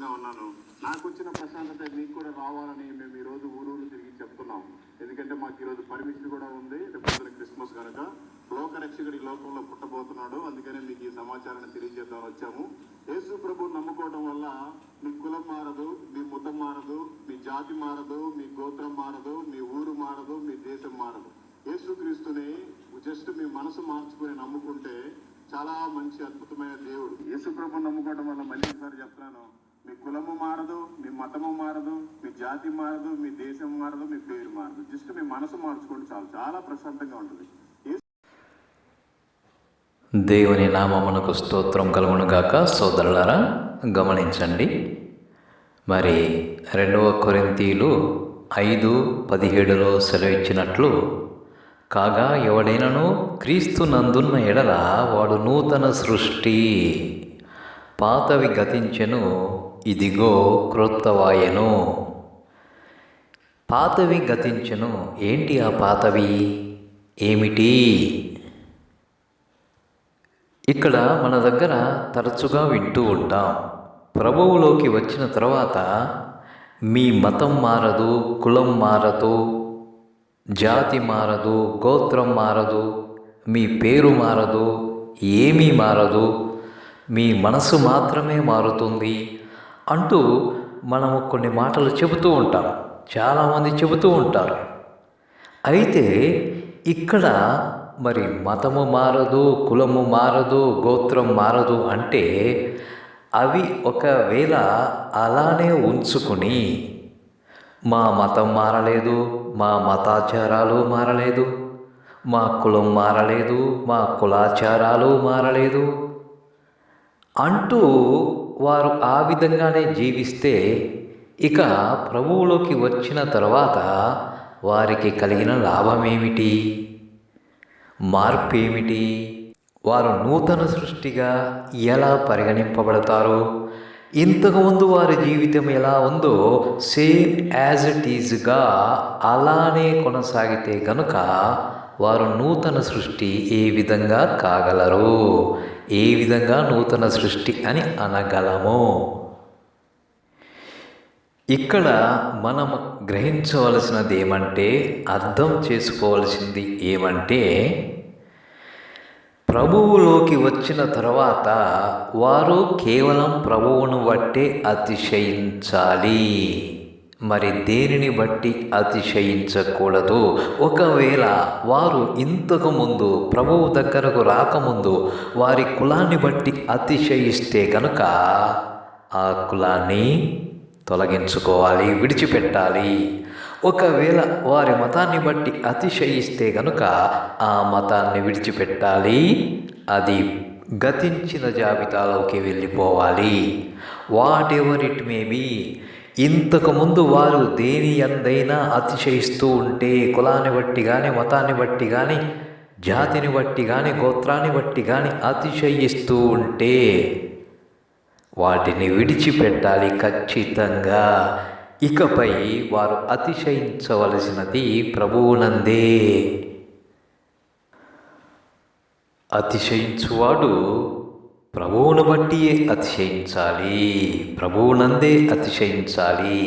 సంతోషంగా ఉన్నాను. నాకు వచ్చిన ప్రశాంతత మీకు కూడా రావాలని మేము ఈరోజు ఊరూరు తిరిగి చెప్తున్నాం. ఎందుకంటే మాకు ఈరోజు పర్మిషన్ కూడా ఉంది. రేపు క్రిస్మస్ కనుక లోకరక్షకుడు ఈ లోకంలో పుట్టబోతున్నాడు. అందుకనే మీకు ఈ సమాచారాన్ని తెలియజేద్దామని వచ్చాము. యేసు ప్రభు నమ్ముకోవడం వల్ల మీ కులం మారదు, మీ మతం మారదు, మీ జాతి మారదు, మీ గోత్రం మారదు, మీ ఊరు మారదు, మీ దేశం మారదు. యేసుక్రీస్తుని జస్ట్ మీ మనసు మార్చుకుని నమ్ముకుంటే చాలా మంచి అద్భుతమైన దేవుడు. యేసు ప్రభు నమ్ముకోవడం వల్ల మళ్ళీ ఒకసారి చెప్తున్నాను, మీ కులము మారదు, మీ మతము మారదు, మీ జాతి మారదు, మీ దేశం మారదు, మీ పేరు మారదు. జస్ట్ మీ మనసు మార్చుకోండి చాలు, చాలా ప్రశాంతంగా ఉంటుంది. దేవుని నామమునకు స్తోత్రం కలుగునుగాక. సోదరులారా గమనించండి, మరి 2 కొరింథీయులు 5:17 సెలవిచ్చినట్లు, కాగా ఎవడైనను క్రీస్తు నందున్న ఎడల వాడు నూతన సృష్టి, పాతవి గతించెను, ఇదిగో క్రొత్తవాయెను. పాతవి గతించెను. ఏంటి ఆ పాతవి? ఏమిటి? ఇక్కడ మన దగ్గర తరచుగా వింటూ ఉంటాం, ప్రభువులోకి వచ్చిన తర్వాత మీ మతం మారదు, కులం మారదు, జాతి మారదు, గోత్రం మారదు, మీ పేరు మారదు, ఏమీ మారదు, మీ మనసు మాత్రమే మారుతుంది అంటూ మనము కొన్ని మాటలు చెబుతూ ఉంటాం. చాలామంది చెబుతూ ఉంటారు. అయితే ఇక్కడ మరి మతము మారదు, కులము మారదు, గోత్రం మారదు అంటే అవి ఒకవేళ అలానే ఉంచుకుని మా మతం మారలేదు, మా మతాచారాలు మారలేదు, మా కులం మారలేదు, మా కులాచారాలు మారలేదు అంటూ వారు ఆ విధంగానే జీవిస్తే ఇక ప్రభువులోకి వచ్చిన తర్వాత వారికి కలిగిన లాభమేమిటి? మార్పేమిటి? వారు నూతన సృష్టిగా ఎలా పరిగణింపబడతారు? ఇంతకుముందు వారి జీవితం ఎలా ఉందో సేమ్ యాజ్ ఇట్ ఈజ్గా అలానే కొనసాగితే గనుక వారు నూతన సృష్టి ఏ విధంగా కాగలరు? ఏ విధంగా నూతన సృష్టి అని అనగలము? ఇక్కడ మనం గ్రహించవలసినది ఏమంటే, అర్థం చేసుకోవలసింది ఏమంటే, ప్రభువులోకి వచ్చిన తర్వాత వారు కేవలం ప్రభువును బట్టే అతిశయించాలి. మరి దేనిని బట్టి అతిశయించకూడదు? ఒకవేళ వారు ఇంతకుముందు ప్రభువు దగ్గరకు రాకముందు వారి కులాన్ని బట్టి అతిశయిస్తే గనుక ఆ కులాన్ని తొలగించుకోవాలి, విడిచిపెట్టాలి. ఒకవేళ వారి మతాన్ని బట్టి అతిశయిస్తే గనుక ఆ మతాన్ని విడిచిపెట్టాలి, అది గతించిన జాబితాలోకి వెళ్ళిపోవాలి. Whatever it may be. ఇంతకుముందు వారు దేని అందైనా అతిశయిస్తూ ఉంటే, కులాన్ని బట్టి కానీ, మతాన్ని బట్టి కానీ, జాతిని బట్టి కానీ, గోత్రాన్ని బట్టి కానీ అతిశయిస్తూ ఉంటే వాటిని విడిచిపెట్టాలి ఖచ్చితంగా. ఇకపై వారు అతిశయించవలసినది ప్రభువునందే. అతిశయించువాడు ప్రభువును బట్టి అతిశయించాలి, ప్రభువునందే అతిశయించాలి.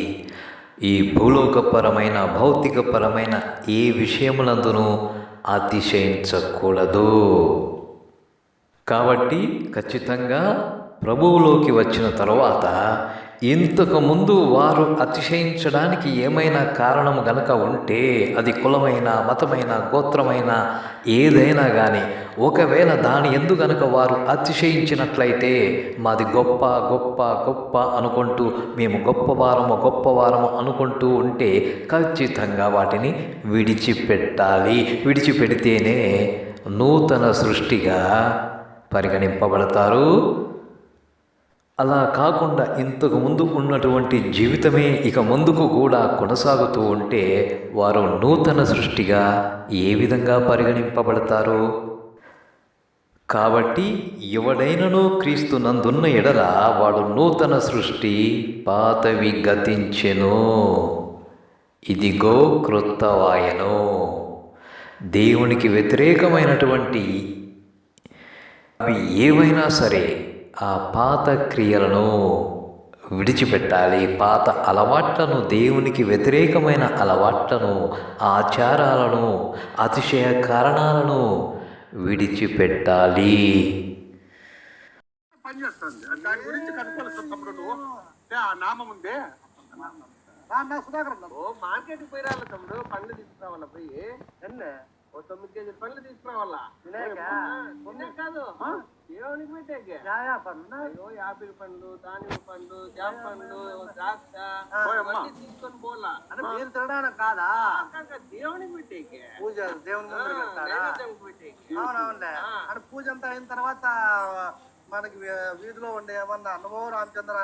ఈ భూలోకపరమైన, భౌతికపరమైన ఏ విషయమునందునూ అతిశయించకూడదు. కాబట్టి ఖచ్చితంగా ప్రభువులోకి వచ్చిన తరువాత ఇంతకుముందు వారు అతిశయించడానికి ఏమైనా కారణం గనక ఉంటే, అది కులమైన, మతమైన, గోత్రమైన ఏదైనా కానీ, ఒకవేళ దాని ఎందు గనక వారు అతిశయించినట్లయితే మాది గొప్ప గొప్ప గొప్ప అనుకుంటూ, మేము గొప్పవారము అనుకుంటూ ఉంటే ఖచ్చితంగా వాటిని విడిచిపెట్టాలి. విడిచిపెడితేనే నూతన సృష్టిగా పరిగణింపబడతారు. అలా కాకుండా ఇంతకు ముందు ఉన్నటువంటి జీవితమే ఇక ముందుకు కూడా కొనసాగుతూ ఉంటే వారు నూతన సృష్టిగా ఏ విధంగా పరిగణింపబడతారు? కాబట్టి ఎవడైనను క్రీస్తు నందున్న ఎడల వాడు నూతన సృష్టి, పాతవి గతించెను, ఇదిగో క్రొత్తవాయెను. దేవునికి వ్యతిరేకమైనటువంటి అవి ఏవైనా సరే ఆ పాత క్రియలను విడిచిపెట్టాలి. పాత అలవాట్లను, దేవునికి వ్యతిరేకమైన అలవాట్లను, ఆచారాలను, అతిశయ కారణాలను విడిచిపెట్టాలి. పనిచేస్తుంది దాని గురించి కనుక్కోవాలి తమ్ముడు నువ్వు. ఆ నామం ఉందే సుధాకర్ మార్కెట్కి పోయి రావాలి తమ్ముడు, పండ్లు తీసుకురావాలా పోయి ఓ 9 కేజీలు పండ్లు తీసుకురావాలా. తినే కాదు దేవునికి పెట్టేకే. అయ్యో యాపిల్ పండ్లు, దానిమ్మ పండ్లు, జామ పండ్లు, ద్రాక్ష అవన్నీ తీసుకొని పోలా. మీరు తినడానికి కాదా, దేవునికి పెట్టేకే. పూజ దేవుని ముందు పెడతారా? నైవేద్యంకి పెట్టేకే. అవునవునులే. అంటే పూజ అంతా అయిన తర్వాత మనకి వీధిలో ఉండే ఏమన్నా అన్నమో రామచంద్ర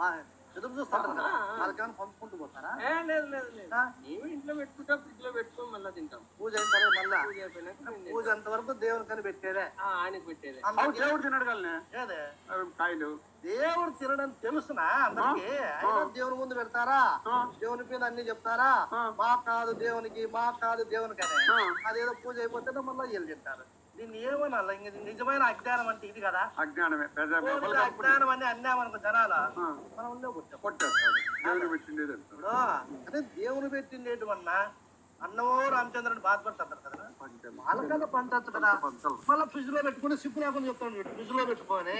అని ఎదురు చూస్తుంటారు కదా, వాళ్ళకేమైనా పంపుకుంటూ పోతారా? లేదు లేదు లేదు, మేము ఇంట్లో పెట్టుకుంటాం, ఫ్రిడ్జ్ లో పెట్టుకొని మళ్ళీ తింటాం. పూజ అయిన తర్వాత మళ్ళా పూజ అయిపోయినాక పూజ అంతవరకు దేవునికని పెట్టేదే. ఆయనకి పెట్టేది. దేవుడు తినడు కానీ ఏదే కాయలు దేవుడు తినడం తెలుసునా అందరికి? అయినా దేవుని ముందు పెడతారా? దేవుని మీద అన్ని చెప్తారా? మా కాదు దేవునికి, మా కాదు దేవునికి అని. అదేదో పూజ అయిపోతే మళ్ళీ వీళ్ళు తింటారు. దీన్ని ఏమన్నా ఇంక నిజమైన అజ్ఞానం అంటే ఇది కదా. అజ్ఞానమే అజ్ఞానం అని అన్నామనుకో జనాల మనం ఉండే కొట్టేస్తాడు. దేవుడు పెట్టిండేది ఇప్పుడు అదే దేవుని పెట్టిండేటివన్నా అన్నమో రామచంద్రుని బాధపడుతుంటారు కదా, వాళ్ళకన్నా పంచచ్చు కదా. మళ్ళీ ఫ్రిడ్జ్ లో పెట్టుకుని సిప్పు లేకుండా చెప్తాను, ఫ్రిడ్జ్ లో పెట్టుకొని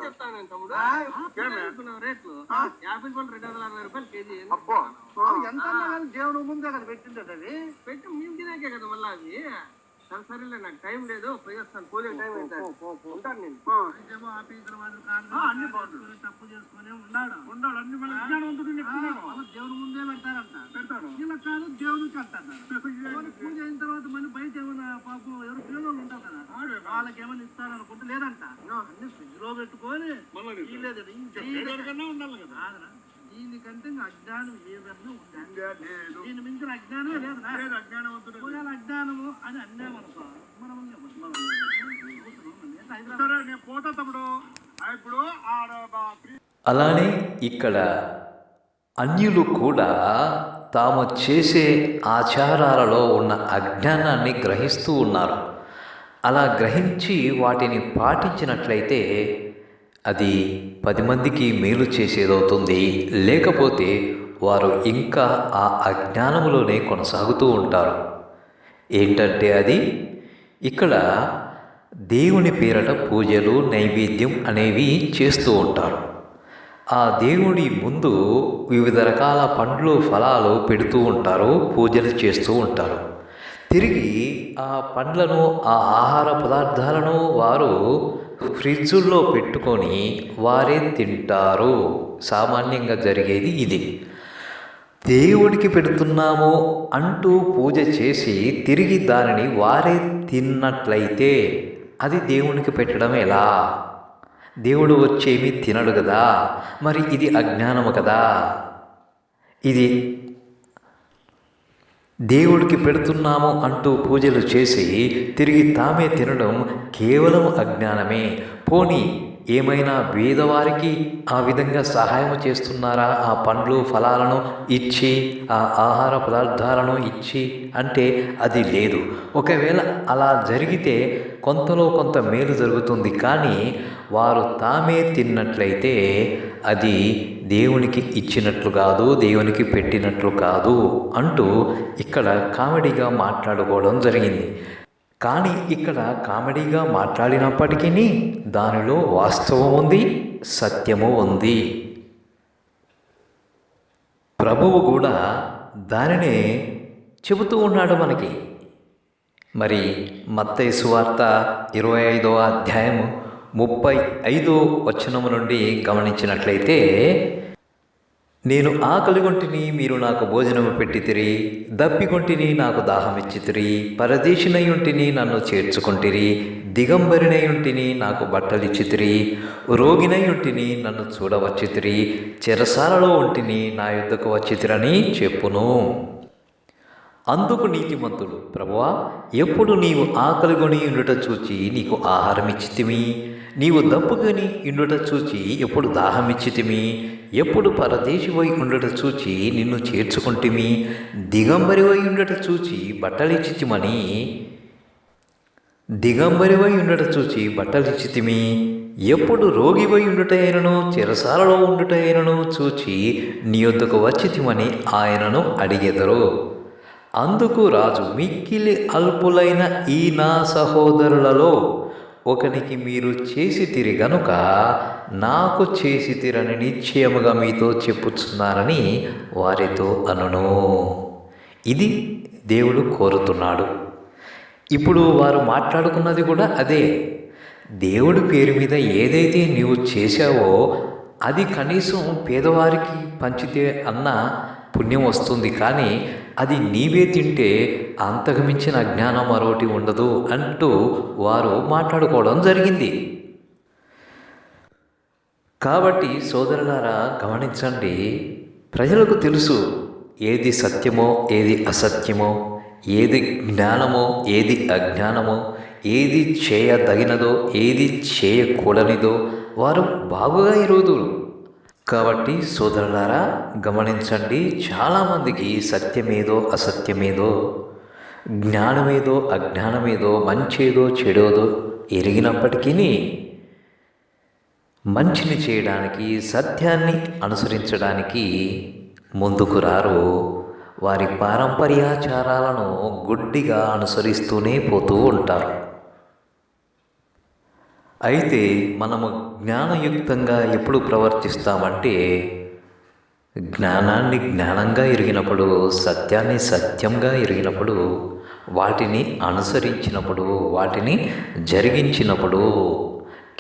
చెప్తాను తమ్ముడు. రేట్లు యాపిల్ పండు 260 రూపాయలు కేజీ. ఎంత దేవుని ముందే కదా పెట్టిండేది. అది పెట్టి మేము తినాకే కదా మళ్ళీ అవి. సరేలే, నాకు టైం లేదు, పోయి వస్తాను. పోలే టైం అయితే ఉంటాను నేను. తప్పు చేసుకుని ఉన్నాడు అన్ని దేవుని ముందే పెడతారంట. ఇలా కాదు దేవునికి అంటారు. పూజ అయిన తర్వాత మళ్ళీ బయట ఏమైనా పాపం ఎవరు పిల్లలు ఉంటారు కదా, వాళ్ళకి ఏమైనా ఇస్తారనుకుంటే లేదంట. అన్ని ఫ్రిడ్జ్ లో పెట్టుకొని ఉండాలి కదా. దీనికంటే అజ్ఞానం ఏదన్నా ఉండాలి. దీని మించిన అజ్ఞానమే లేదు. అజ్ఞానము అని అన్నామనుకో మనం పోతా తమ్ముడు. ఇప్పుడు అలానే ఇక్కడ అన్యులు కూడా తాము చేసే ఆచారాలలో ఉన్న అజ్ఞానాన్ని గ్రహిస్తూ ఉన్నారు. అలా గ్రహించి వాటిని పాటించినట్లయితే అది 10 మందికి మేలు చేసేదవుతుంది. లేకపోతే వారు ఇంకా ఆ అజ్ఞానములోనే కొనసాగుతూ ఉంటారు. ఏంటంటే అది ఇక్కడ దేవుని పేరట పూజలు, నైవేద్యం అనేవి చేస్తూ ఉంటారు. ఆ దేవుడి ముందు వివిధ రకాల పండ్లు, ఫలాలు పెడుతూ ఉంటారు, పూజలు చేస్తూ ఉంటారు. తిరిగి ఆ పండ్లను, ఆ ఆహార పదార్థాలను వారు ఫ్రిడ్జుల్లో పెట్టుకొని వారే తింటారు. సామాన్యంగా జరిగేది ఇది. దేవుడికి పెడుతున్నాము అంటూ పూజ చేసి తిరిగి దానిని వారే తిన్నట్లయితే అది దేవునికి పెట్టడం ఎలా? దేవుడు వచ్చేమి తినడు కదా. మరి ఇది అజ్ఞానము కదా. ఇది దేవుడికి పెడుతున్నాము అంటూ పూజలు చేసి తిరిగి తామే తినడం కేవలం అజ్ఞానమే. పోనీ ఏమైనా పేదవారికి ఆ విధంగా సహాయం చేస్తున్నారా? ఆ పండ్లు, ఫలాలను ఇచ్చి, ఆ ఆహార పదార్థాలను ఇచ్చి అంటే అది లేదు. ఒకవేళ అలా జరిగితే కొంతలో కొంత మేలు జరుగుతుంది. కానీ వారు తామే తిన్నట్లయితే అది దేవునికి ఇచ్చినట్లు కాదు, దేవునికి పెట్టినట్లు కాదు అంటూ ఇక్కడ కామెడీగా మాట్లాడుకోవడం జరిగింది. కానీ ఇక్కడ కామెడీగా మాట్లాడినప్పటికీ దానిలో వాస్తవం ఉంది, సత్యము ఉంది. ప్రభువు కూడా దానినే చెబుతూ ఉన్నాడు మనకి. మరి మత్తయి సువార్త 25వ అధ్యాయము 35వ వచనము నుండి గమనించినట్లయితే, నేను ఆకలిగొంటిని, మీరు నాకు భోజనము పెట్టితిరి, దప్పిగొంటిని, నాకు దాహమిచ్చితిరి, పరదేశినయుంటిని, నన్ను చేర్చుకొంటిరి, దిగంబరినయుంటిని, నాకు బట్టలిచ్చితిరి, రోగినయుంటిని, నన్ను చూడవచ్చితిరి, చెరసాలలో ఉంటిని, నా యొద్దకు వచ్చితిరని చెప్పును. అందుకు నీతిమంతుడు, ప్రభువా, ఎప్పుడు నీవు ఆకలిగొని ఉండుట చూచి నీకు ఆహారం ఇచ్చితిమి, నీవు దప్పుకొని ఉండుట చూచి ఎప్పుడు దాహమిచ్చితిమి, ఎప్పుడు పరదేశివై ఉండుట చూచి నిన్ను చేర్చుకుంటిమి, దిగంబరివై ఉండుట చూచి బట్టలిచ్చితిమి, ఎప్పుడు రోగివై ఉండుటైనను చెరసాలలో ఉండుటైనను చూచి నీ యొద్దకు వచ్చితిమని ఆయనను అడిగెదరు. అందుకు రాజు, మిక్కిలి అల్పులైన ఈ నా సహోదరులలో ఒకనికి మీరు చేసితిరి గనుక నాకు చేసితిరని నిశ్చయముగా మీతో చెప్పుచున్నానని వారితో అనును. ఇది దేవుడు కోరుతున్నాడు. ఇప్పుడు వారు మాట్లాడుకున్నది కూడా అదే. దేవుడి పేరు మీద ఏదైతే నీవు చేశావో అది కనీసం పేదవారికి పంచితే అన్న పుణ్యం వస్తుంది, కానీ అది నీవే తింటే అంతకుమించిన అజ్ఞానం మరోటి ఉండదు అంటూ వారు మాట్లాడుకోవడం జరిగింది. కాబట్టి సోదరులారా గమనించండి, ప్రజలకు తెలుసు ఏది సత్యమో ఏది అసత్యమో, ఏది జ్ఞానమో ఏది అజ్ఞానమో, ఏది చేయదగినదో ఏది చేయకూడనిదో వారు బాగుగా ఎరుగుదురు. కాబట్టి సోదరులారా గమనించండి, చాలామందికి సత్యమేదో అసత్యమేదో, జ్ఞానమేదో అజ్ఞానమేదో, మంచేదో చెడోదో ఎరిగినప్పటికీ మంచిని చేయడానికి సత్యాన్ని అనుసరించడానికి ముందుకు రారు. వారి పారంపర్యాచారాలను గుడ్డిగా అనుసరిస్తూనే పోతూ ఉంటారు. అయితే మనము జ్ఞానయుక్తంగా ఎప్పుడు ప్రవర్తిస్తామంటే జ్ఞానాన్ని జ్ఞానంగా ఎరిగినప్పుడు, సత్యాన్ని సత్యంగా ఎరిగినప్పుడు, వాటిని అనుసరించినప్పుడు, వాటిని జరిగించినప్పుడు,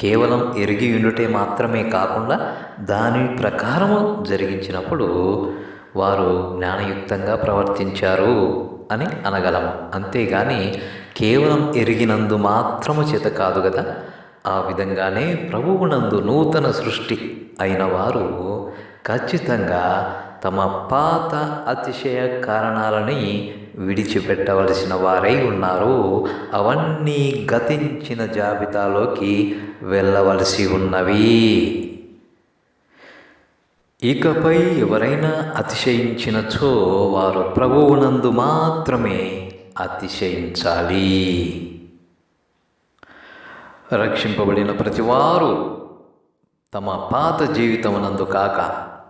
కేవలం ఎరిగి ఉండుటే మాత్రమే కాకుండా దాని ప్రకారము జరిగించినప్పుడు వారు జ్ఞానయుక్తంగా ప్రవర్తించారు అని అనగలము. అంతేగాని కేవలం ఎరిగినందు మాత్రము చేత కాదు కదా. ఆ విధంగానే ప్రభువునందు నూతన సృష్టి అయిన వారు ఖచ్చితంగా తమ పాత అతిశయ కారణాలని విడిచిపెట్టవలసిన వారై ఉన్నారు. అవన్నీ గతించిన జాబితాలోకి వెళ్ళవలసి ఉన్నవి. ఇకపై ఎవరైనా అతిశయించినచో వారు ప్రభువునందు మాత్రమే అతిశయించాలి. రక్షింపబడిన ప్రతివారు తమ పాత జీవితమునందు కాక,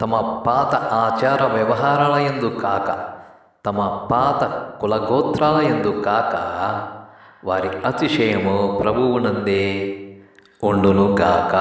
తమ పాత ఆచార వ్యవహారాల యందు కాక, తమ పాత కులగోత్రాల యందు కాక, వారి అతిశయము ప్రభువునందే ఉండును గాక.